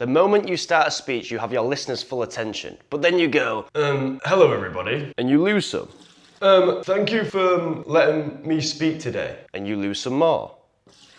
The moment you start a speech, you have your listeners' full attention. But then you go, hello everybody, and you lose some. Thank you for letting me speak today. And you lose some more.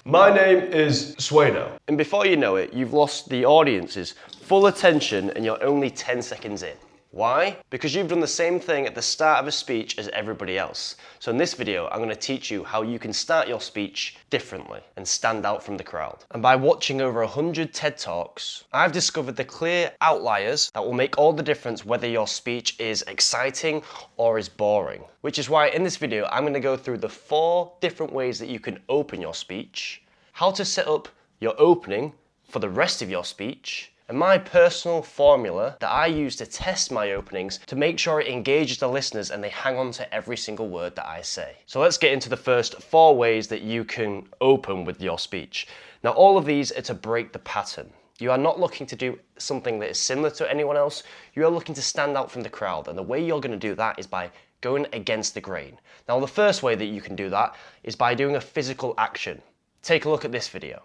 My name is Sueno. And before you know it, you've lost the audience's full attention and you're only 10 seconds in. Why? Because you've done the same thing at the start of a speech as everybody else. So in this video, I'm going to teach you how you can start your speech differently and stand out from the crowd. And by watching over 100 TED Talks, I've discovered the clear outliers that will make all the difference whether your speech is exciting or is boring. Which is why in this video, I'm going to go through the 4 different ways that you can open your speech, how to set up your opening for the rest of your speech, and my personal formula that I use to test my openings to make sure it engages the listeners and they hang on to every single word that I say. So let's get into the first 4 ways that you can open with your speech. Now all of these are to break the pattern. You are not looking to do something that is similar to anyone else, you are looking to stand out from the crowd, and the way you're going to do that is by going against the grain. Now the first way that you can do that is by doing a physical action. Take a look at this video.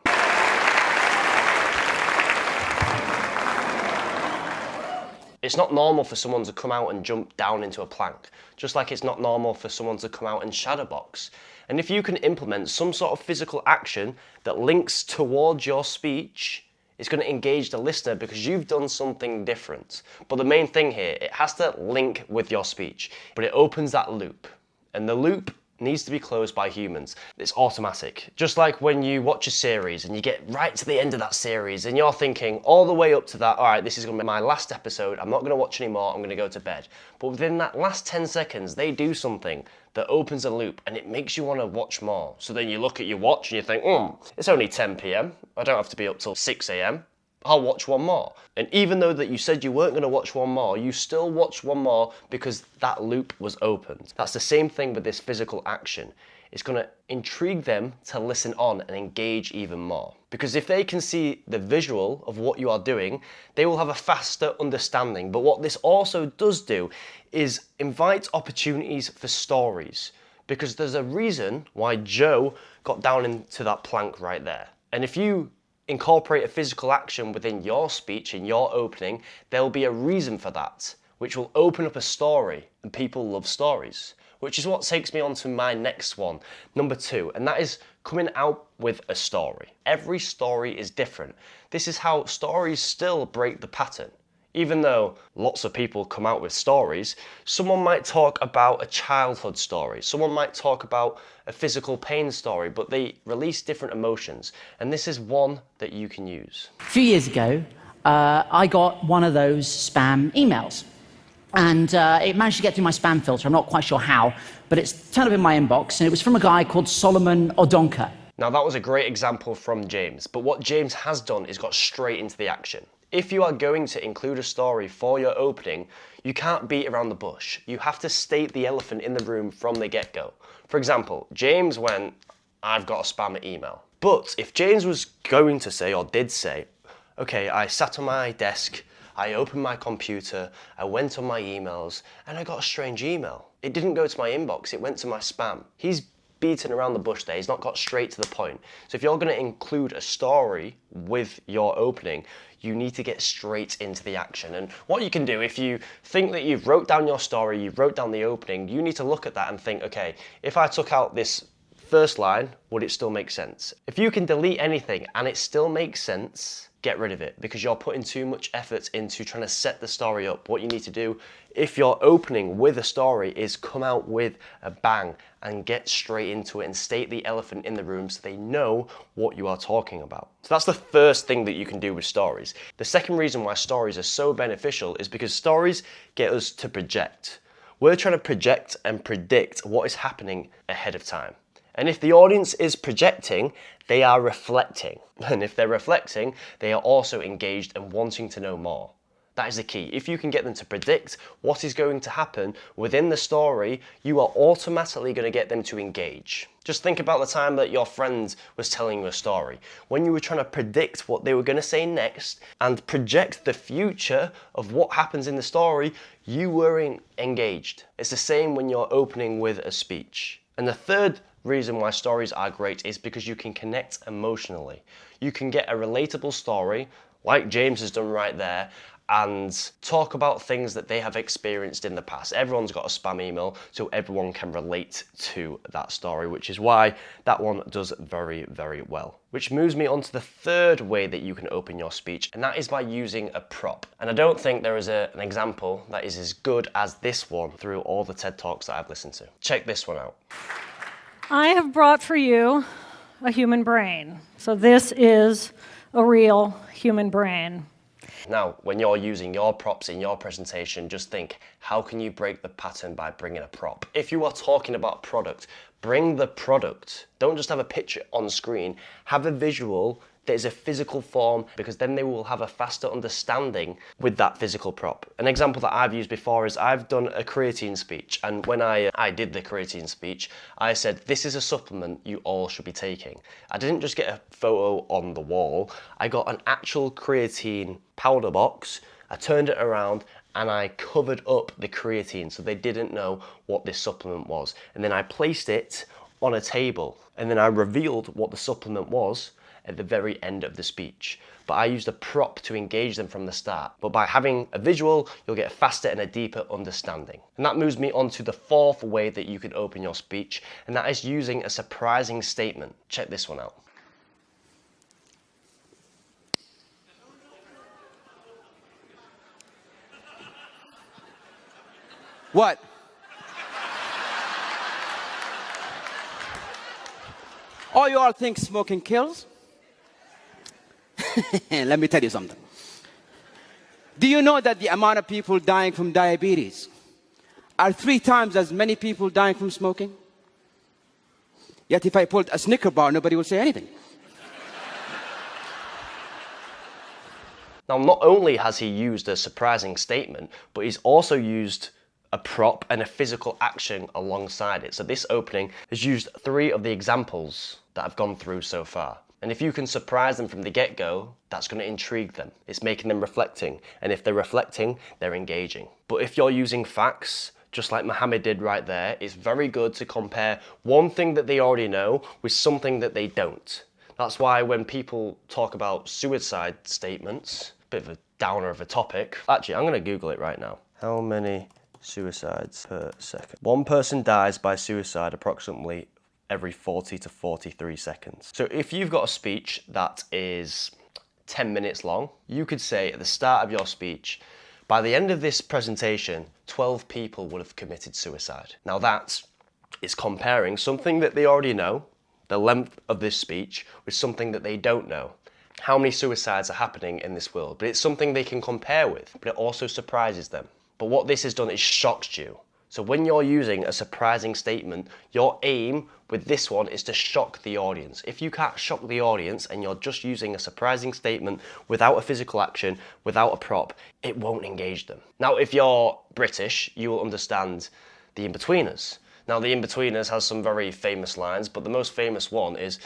It's not normal for someone to come out and jump down into a plank, just like it's not normal for someone to come out and shadow box. And if you can implement some sort of physical action that links towards your speech, it's going to engage the listener because you've done something different. But the main thing here, it has to link with your speech, but it opens that loop. And the loop needs to be closed by humans. It's automatic. Just like when you watch a series and you get right to the end of that series and you're thinking all the way up to that, all right, this is gonna be my last episode, I'm not gonna watch anymore, I'm gonna go to bed. But within that last 10 seconds, they do something that opens a loop and it makes you wanna watch more. So then you look at your watch and you think, it's only 10 PM, I don't have to be up till 6 AM. I'll watch one more. And even though that you said you weren't going to watch one more, you still watched one more because that loop was opened. That's the same thing with this physical action. It's going to intrigue them to listen on and engage even more. Because if they can see the visual of what you are doing, they will have a faster understanding. But what this also does do is invite opportunities for stories. Because there's a reason why Joe got down into that plank right there. And if you incorporate a physical action within your speech, in your opening, there'll be a reason for that, which will open up a story, and people love stories. Which is what takes me on to my next one, number 2, and that is coming out with a story. Every story is different. This is how stories still break the pattern. Even though lots of people come out with stories, someone might talk about a childhood story, someone might talk about a physical pain story, but they release different emotions. And this is one that you can use. A few years ago, I got one of those spam emails. And it managed to get through my spam filter. I'm not quite sure how, but it's turned up in my inbox, and it was from a guy called Solomon Odonka. Now that was a great example from James, but what James has done is got straight into the action. If you are going to include a story for your opening, you can't beat around the bush. You have to state the elephant in the room from the get-go. For example, James went, I've got a spam email. But if James was going to say, or did say, okay, I sat on my desk, I opened my computer, I went on my emails, and I got a strange email. It didn't go to my inbox, it went to my spam. He's beaten around the bush there, he's not got straight to the point. So if you're going to include a story with your opening, you need to get straight into the action. And what you can do, if you think that you've wrote down your story, you've wrote down the opening, you need to look at that and think, okay, if I took out this first line, would it still make sense? If you can delete anything and it still makes sense, get rid of it, because you're putting too much effort into trying to set the story up. What you need to do, if you're opening with a story, is come out with a bang and get straight into it and state the elephant in the room so they know what you are talking about. So that's the first thing that you can do with stories. The second reason why stories are so beneficial is because stories get us to project. We're trying to project and predict what is happening ahead of time. And if the audience is projecting, they are reflecting. And if they're reflecting, they are also engaged and wanting to know more. That is the key. If you can get them to predict what is going to happen within the story, you are automatically going to get them to engage. Just think about the time that your friend was telling you a story. When you were trying to predict what they were going to say next and project the future of what happens in the story, you were engaged. It's the same when you're opening with a speech. And the third reason why stories are great is because you can connect emotionally. You can get a relatable story like James has done right there, and talk about things that they have experienced in the past. Everyone's got a spam email, so everyone can relate to that story, which is why that one does very, very well. Which moves me on to the third way that you can open your speech, and that is by using a prop. And I don't think there is an example that is as good as this one through all the TED Talks that I've listened to. Check this one out. I have brought for you a human brain. So this is a real human brain. Now, when you're using your props in your presentation, just think, how can you break the pattern by bringing a prop? If you are talking about product, bring the product. Don't just have a picture on screen, have a visual that is a physical form, because then they will have a faster understanding with that physical prop. An example that I've used before is I've done a creatine speech, and when I did the creatine speech, I said, this is a supplement you all should be taking. I didn't just get a photo on the wall, I got an actual creatine powder box, I turned it around, and I covered up the creatine so they didn't know what this supplement was. And then I placed it on a table, and then I revealed what the supplement was at the very end of the speech. But I used a prop to engage them from the start. But by having a visual, you'll get a faster and a deeper understanding. And that moves me on to the fourth way that you can open your speech, and that is using a surprising statement. Check this one out. What? All you all think smoking kills? Let me tell you something. Do you know that the amount of people dying from diabetes are 3 times as many people dying from smoking? Yet if I pulled a Snicker bar, nobody would say anything. Now, not only has he used a surprising statement, but he's also used a prop and a physical action alongside it. So this opening has used 3 of the examples that I've gone through so far. And if you can surprise them from the get-go, that's going to intrigue them. It's making them reflecting. And if they're reflecting, they're engaging. But if you're using facts, just like Mohammed did right there, it's very good to compare one thing that they already know with something that they don't. That's why when people talk about suicide statements, bit of a downer of a topic. Actually, I'm going to Google it right now. How many suicides per second? One person dies by suicide approximately every 40 to 43 seconds. So if you've got a speech that is 10 minutes long, you could say at the start of your speech, by the end of this presentation, 12 people would have committed suicide. Now that is comparing something that they already know, the length of this speech, with something that they don't know. How many suicides are happening in this world? But it's something they can compare with, but it also surprises them. But what this has done is shocked you. So when you're using a surprising statement, your aim with this one is to shock the audience. If you can't shock the audience and you're just using a surprising statement without a physical action, without a prop, it won't engage them. Now, if you're British, you will understand the Inbetweeners. Now, the Inbetweeners has some very famous lines, but the most famous one is,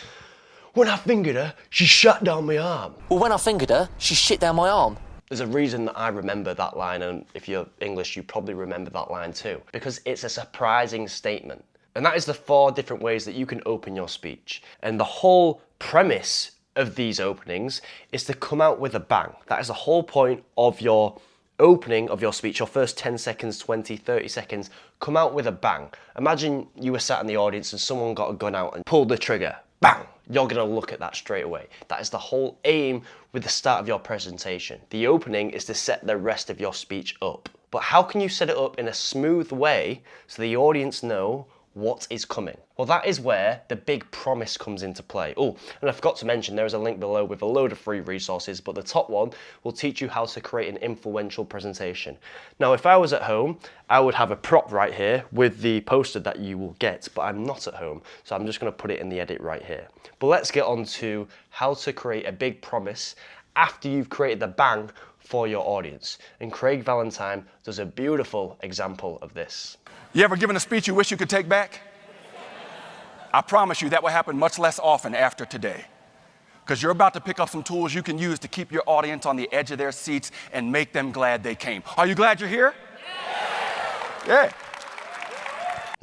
when I fingered her, she shut down my arm. Well, when I fingered her, she shit down my arm. There's a reason that I remember that line, and if you're English, you probably remember that line too, because it's a surprising statement. And that is the 4 different ways that you can open your speech. And the whole premise of these openings is to come out with a bang. That is the whole point of your opening of your speech, your first 10 seconds, 20, 30 seconds, come out with a bang. Imagine you were sat in the audience and someone got a gun out and pulled the trigger. Bang! You're going to look at that straight away. That is the whole aim with the start of your presentation. The opening is to set the rest of your speech up. But how can you set it up in a smooth way so the audience know what is coming? Well, that is where the big promise comes into play. Oh, and I forgot to mention there is a link below with a load of free resources, but the top one will teach you how to create an influential presentation. Now, if I was at home, I would have a prop right here with the poster that you will get, but I'm not at home, so I'm just going to put it in the edit right here. But let's get on to how to create a big promise after you've created the bang for your audience. And Craig Valentine does a beautiful example of this. You ever given a speech you wish you could take back? I promise you that will happen much less often after today, because you're about to pick up some tools you can use to keep your audience on the edge of their seats and make them glad they came. Are you glad you're here? Yeah.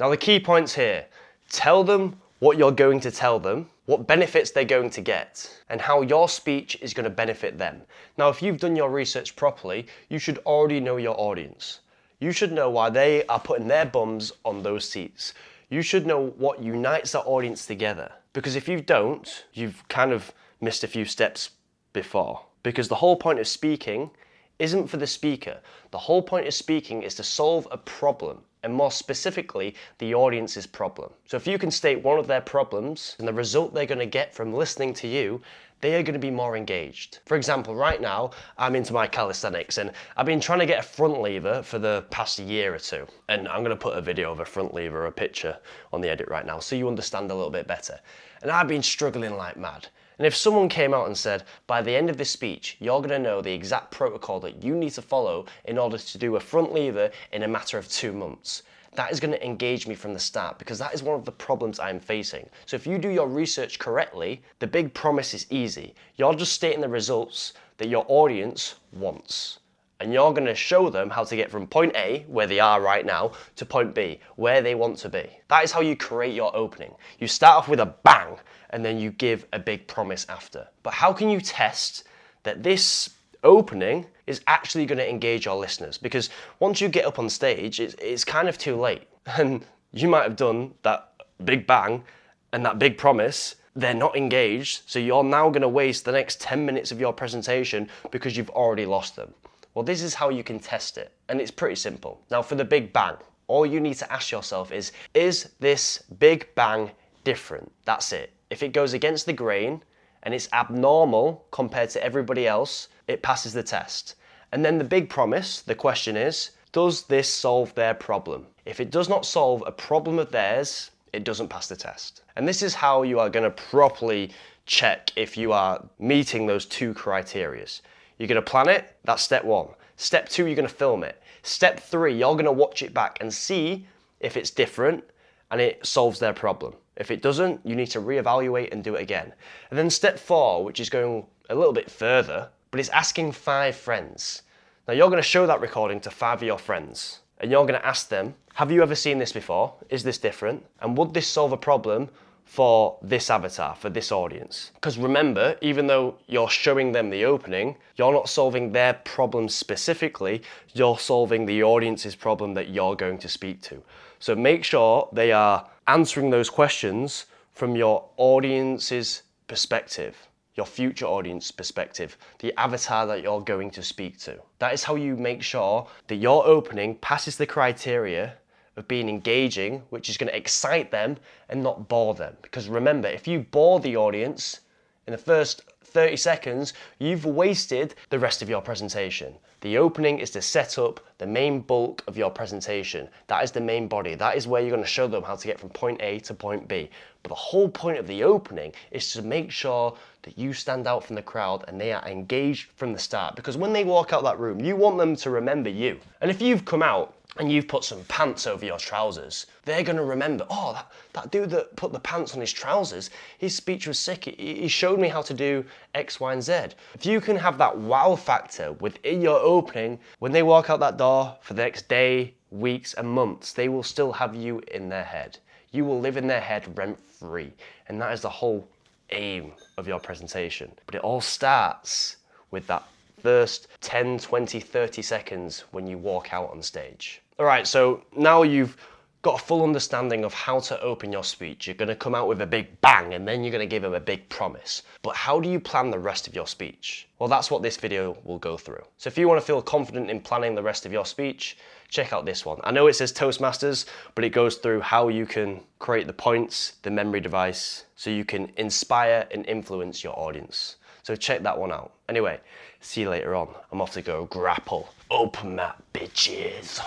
Now the key points here, tell them what you're going to tell them what benefits they're going to get, and how your speech is going to benefit them. Now, if you've done your research properly, you should already know your audience. You should know why they are putting their bums on those seats. You should know what unites that audience together. Because if you don't, you've kind of missed a few steps before. Because the whole point of speaking isn't for the speaker. The whole point of speaking is to solve a problem, and more specifically, the audience's problem. So if you can state one of their problems and the result they're going to get from listening to you, they are going to be more engaged. For example, right now, I'm into my calisthenics and I've been trying to get a front lever for the past year or two. And I'm going to put a video of a front lever, a picture on the edit right now so you understand a little bit better. And I've been struggling like mad. And if someone came out and said, by the end of this speech, you're going to know the exact protocol that you need to follow in order to do a front lever in a matter of 2 months, that is going to engage me from the start, because that is one of the problems I'm facing. So if you do your research correctly, the big promise is easy. You're just stating the results that your audience wants. And you're going to show them how to get from point A, where they are right now, to point B, where they want to be. That is how you create your opening. You start off with a bang, and then you give a big promise after. But how can you test that this opening is actually going to engage your listeners? Because once you get up on stage, it's kind of too late. And you might have done that big bang and that big promise. They're not engaged, so you're now going to waste the next 10 minutes of your presentation because you've already lost them. Well, this is how you can test it, and it's pretty simple. Now, for the big bang, all you need to ask yourself is this big bang different? That's it. If it goes against the grain and it's abnormal compared to everybody else, it passes the test. And then the big promise, the question is, does this solve their problem? If it does not solve a problem of theirs, it doesn't pass the test. And this is how you are going to properly check if you are meeting those 2 criteria. You're going to plan it, that's step 1. Step 2, you're going to film it. Step 3, you're going to watch it back and see if it's different and it solves their problem. If it doesn't, you need to reevaluate and do it again. And then step 4, which is going a little bit further, but it's asking 5 friends. Now you're going to show that recording to 5 of your friends, and you're going to ask them, have you ever seen this before? Is this different? And would this solve a problem for this avatar, for this audience? Because remember, even though you're showing them the opening, you're not solving their problem specifically, you're solving the audience's problem that you're going to speak to. So make sure they are answering those questions from your audience's perspective, your future audience perspective, the avatar that you're going to speak to. That is how you make sure that your opening passes the criteria of being engaging, which is going to excite them and not bore them. Because remember, if you bore the audience in the first 30 seconds, you've wasted the rest of your presentation. The opening is to set up the main bulk of your presentation. That is the main body. That is where you're going to show them how to get from point A to point B. But the whole point of the opening is to make sure that you stand out from the crowd and they are engaged from the start. Because when they walk out that room, you want them to remember you. And if you've come out and you've put some pants over your trousers, they're going to remember, oh, that dude that put the pants on his trousers, his speech was sick. He showed me how to do X, Y, and Z. If you can have that wow factor within your opening, when they walk out that door for the next day, weeks, and months, they will still have you in their head. You will live in their head rent-free. And that is the whole aim of your presentation. But it all starts with that first 10, 20, 30 seconds when you walk out on stage. All right, so now you've got a full understanding of how to open your speech. You're going to come out with a big bang and then you're going to give them a big promise. But how do you plan the rest of your speech? Well, that's what this video will go through. So if you want to feel confident in planning the rest of your speech, check out this one. I know it says Toastmasters, but it goes through how you can create the points, the memory device, so you can inspire and influence your audience. So check that one out. Anyway, see you later on. I'm off to go grapple. Open map, bitches.